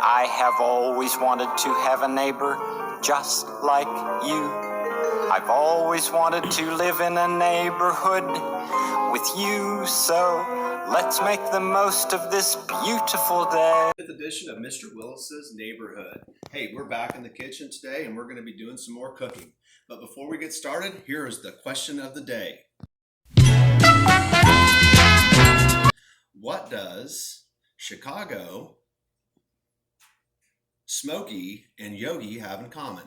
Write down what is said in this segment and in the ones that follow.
I have always wanted to have a neighbor just like you. I've always wanted to live in a neighborhood with you, so let's make the most of this beautiful day. 5th edition of Mr. Willis's Neighborhood. Hey, we're back in the kitchen today and we're going to be doing some more cooking. But before we get started, here is the question of the day. What does Chicago, Smokey, and Yogi have in common?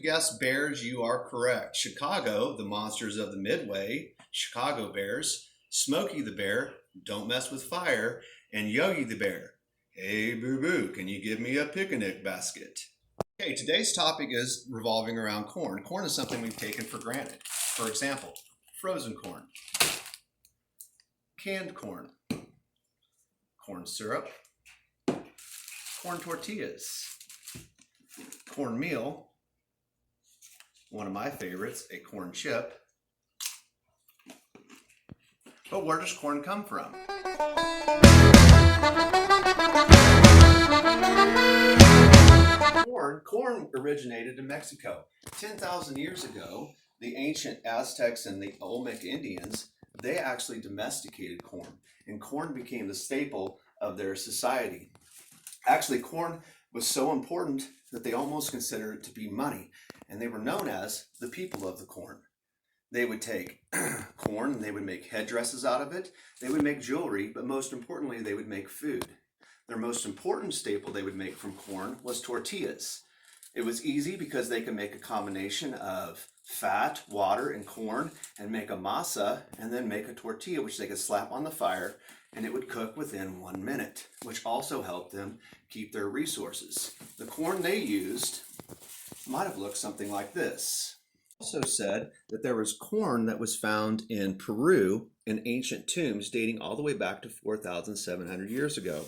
Yes, Bears, you are correct. Chicago, the monsters of the Midway, Chicago Bears, Smokey the Bear, don't mess with fire, and Yogi the Bear, hey boo-boo, can you give me a picnic basket? Okay, today's topic is revolving around corn. Corn is something we've taken for granted. For example, frozen corn, canned corn, corn syrup, corn tortillas, cornmeal, one of my favorites, a corn chip. But where does corn come from? Corn originated in Mexico. 10,000 years ago, the ancient Aztecs and the Olmec Indians, they actually domesticated corn, and corn became the staple of their society. Actually, corn was so important that they almost considered it to be money, and they were known as the people of the corn. They would take corn and they would make headdresses out of it. They would make jewelry, but most importantly, they would make food. Their most important staple they would make from corn was tortillas. It was easy because they could make a combination of fat, water, and corn and make a masa and then make a tortilla, which they could slap on the fire and it would cook within 1 minute, which also helped them keep their resources. The corn they used might have looked something like this. Also said that there was corn that was found in Peru in ancient tombs dating all the way back to 4,700 years ago.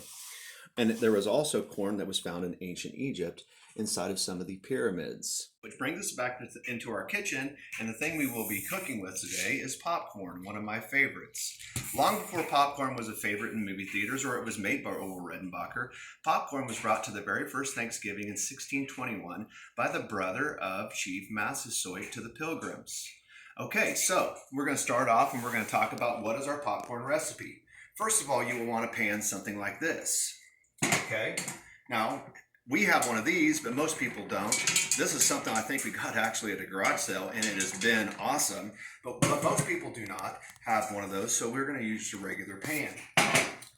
And there was also corn that was found in ancient Egypt inside of some of the pyramids. Which brings us back into our kitchen, and the thing we will be cooking with today is popcorn, one of my favorites. Long before popcorn was a favorite in movie theaters, or it was made by Orville Redenbacher, popcorn was brought to the very first Thanksgiving in 1621 by the brother of Chief Massasoit to the Pilgrims. Okay, so we're going to start off and we're going to talk about what is our popcorn recipe. First of all, you will want to pan something like this. Okay, now we have one of these, but most people don't. This is something I think we got actually at a garage sale, and it has been awesome. But most people do not have one of those, so we're going to use your regular pan.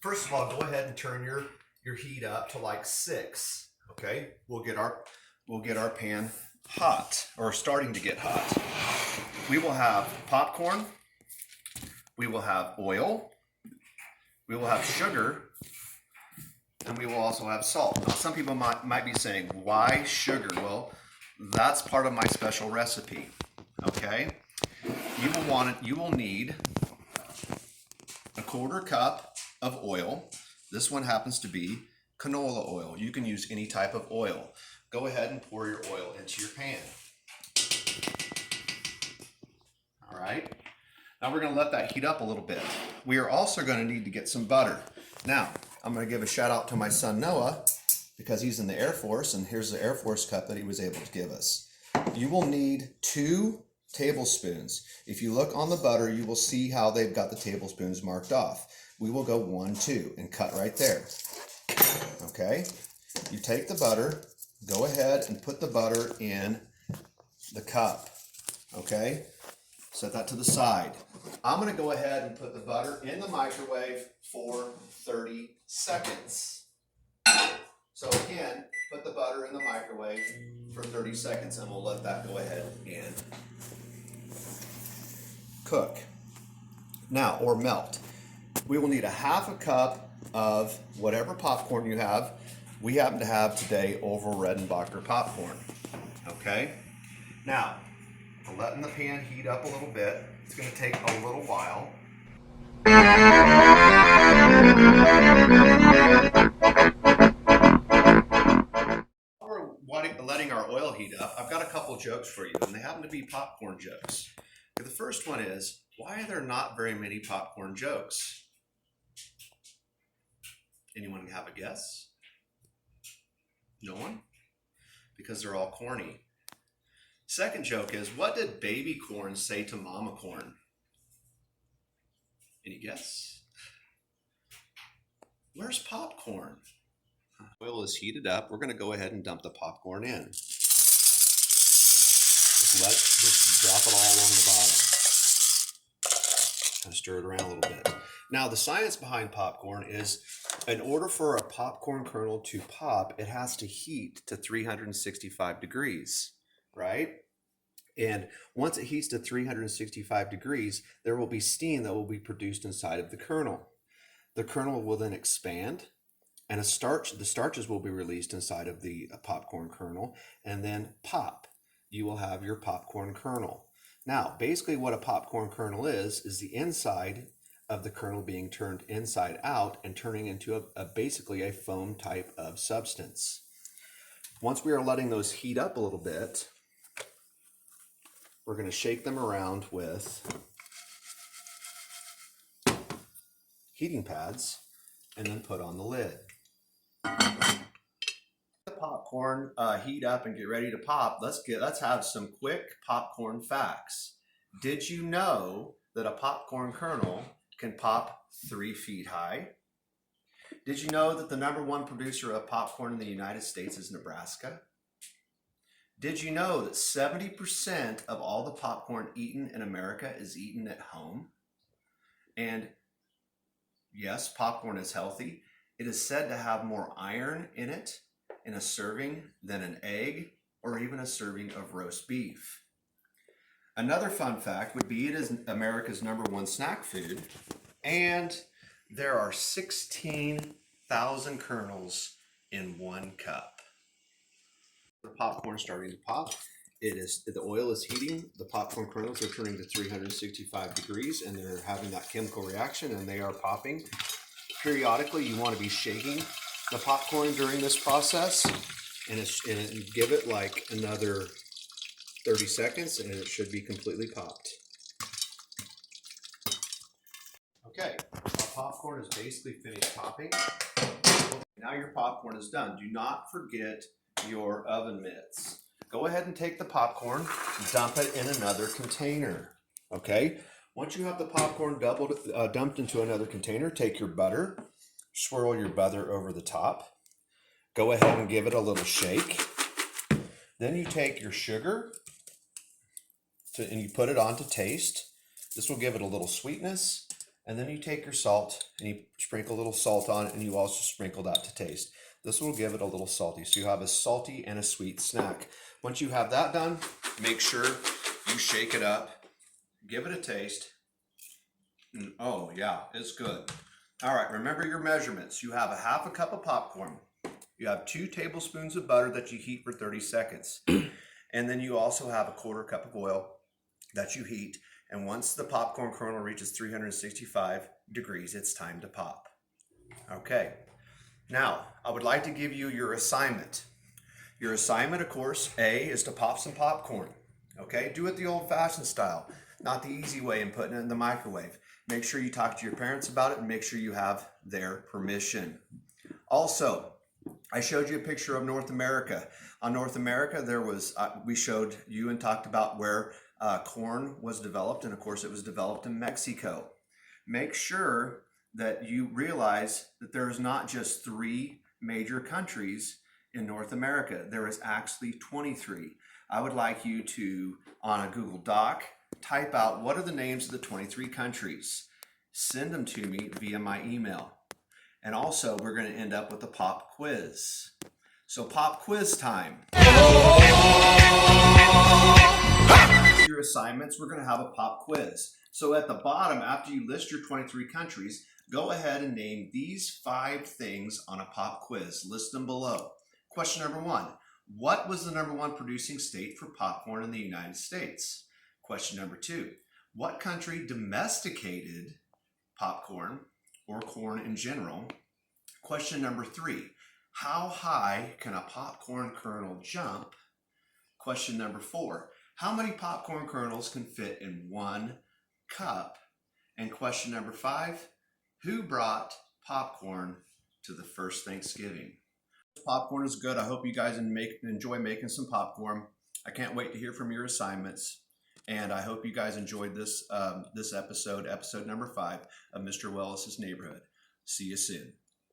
First of all, go ahead and turn your heat up to like 6. Okay, we'll get our pan hot, or starting to get hot. We will have popcorn. We will have oil. We will have sugar. And we will also have salt. Now, some people might be saying, why sugar? Well, that's part of my special recipe, okay? You will need a 1/4 cup of oil. This one happens to be canola oil. You can use any type of oil. Go ahead and pour your oil into your pan. All right. Now we're going to let that heat up a little bit. We are also going to need to get some butter. Now, I'm going to give a shout out to my son Noah because he's in the Air Force, and here's the Air Force cup that he was able to give us. You will need 2 tablespoons. If you look on the butter, you will see how they've got the tablespoons marked off. We will go 1, 2 and cut right there. Okay, you take the butter, go ahead and put the butter in the cup. Okay, set that to the side. I'm going to go ahead and put the butter in the microwave for 30 seconds. So again, put the butter in the microwave for 30 seconds and we'll let that go ahead and cook. Now, or melt. We will need a 1/2 cup of whatever popcorn you have. We happen to have today Orville Redenbacher popcorn. Okay? Now, we're letting the pan heat up a little bit. It's going to take a little while. We're letting our oil heat up. I've got a couple jokes for you, and they happen to be popcorn jokes. The first one is, why are there not very many popcorn jokes? Anyone have a guess? No one? Because they're all corny. Second joke is, what did baby corn say to mama corn? Any guess? Where's popcorn? Oil is heated up. We're going to go ahead and dump the popcorn in. Just drop it all along the bottom. Kind of stir it around a little bit. Now, the science behind popcorn is, in order for a popcorn kernel to pop, it has to heat to 365 degrees, right? And once it heats to 365 degrees, there will be steam that will be produced inside of the kernel. The kernel will then expand, and the starches will be released inside of the popcorn kernel, and then pop. You will have your popcorn kernel. Now, basically what a popcorn kernel is the inside of the kernel being turned inside out and turning into basically a foam type of substance. Once we are letting those heat up a little bit, we're going to shake them around with heating pads and then put on the lid. The popcorn heat up and get ready to pop. Let's have some quick popcorn facts. Did you know that a popcorn kernel can pop 3 feet high? Did you know that the #1 producer of popcorn in the United States is Nebraska? Did you know that 70% of all the popcorn eaten in America is eaten at home? And yes, popcorn is healthy. It is said to have more iron in it in a serving than an egg or even a serving of roast beef. Another fun fact would be it is America's #1 snack food, and there are 16,000 kernels in 1 cup. The popcorn starting to pop. The oil is heating. The popcorn kernels are turning to 365 degrees, and they're having that chemical reaction, and they are popping. Periodically, you want to be shaking the popcorn during this process, and give it like another 30 seconds, and it should be completely popped. Okay, our popcorn is basically finished popping. Now your popcorn is done. Do not forget your oven mitts. Go ahead and take the popcorn, dump it in another container. Okay, once you have the popcorn dumped into another container, take your butter, swirl your butter over the top. Go ahead and give it a little shake. Then you take your sugar and you put it on to taste. This will give it a little sweetness. And then you take your salt and you sprinkle a little salt on it, and you also sprinkle that to taste. This will give it a little salty. So you have a salty and a sweet snack. Once you have that done, make sure you shake it up, give it a taste. And oh yeah, it's good. All right, remember your measurements. You have a 1/2 cup of popcorn. You have 2 tablespoons of butter that you heat for 30 seconds. And then you also have a 1/4 cup of oil that you heat. And once the popcorn kernel reaches 365 degrees, it's time to pop. Okay, now I would like to give you your assignment. Your assignment, of course, A, is to pop some popcorn. Okay, do it the old-fashioned style, not the easy way and putting it in the microwave. Make sure you talk to your parents about it and make sure you have their permission. Also, I showed you a picture of North America. On North America, we showed you and talked about where corn was developed, and of course it was developed in Mexico. Make sure that you realize that there's not just 3 major countries in North America. There is actually 23. I would like you to, on a Google Doc, type out what are the names of the 23 countries. Send them to me via my email. And also, we're going to end up with a pop quiz. So pop quiz time. Your assignments, we're going to have a pop quiz. So at the bottom, after you list your 23 countries, Go ahead and name these 5 things on a pop quiz. List them below. Question number 1. What was the number 1 producing state for popcorn in the United States? Question number 2. What country domesticated popcorn or corn in general? Question number 3. How high can a popcorn kernel jump? Question number 4. How many popcorn kernels can fit in 1 cup? And question number 5. Who brought popcorn to the first Thanksgiving? Popcorn is good. I hope you guys enjoy making some popcorn. I can't wait to hear from your assignments. And I hope you guys enjoyed this episode number 5 of Mr. Willis's Neighborhood. See you soon.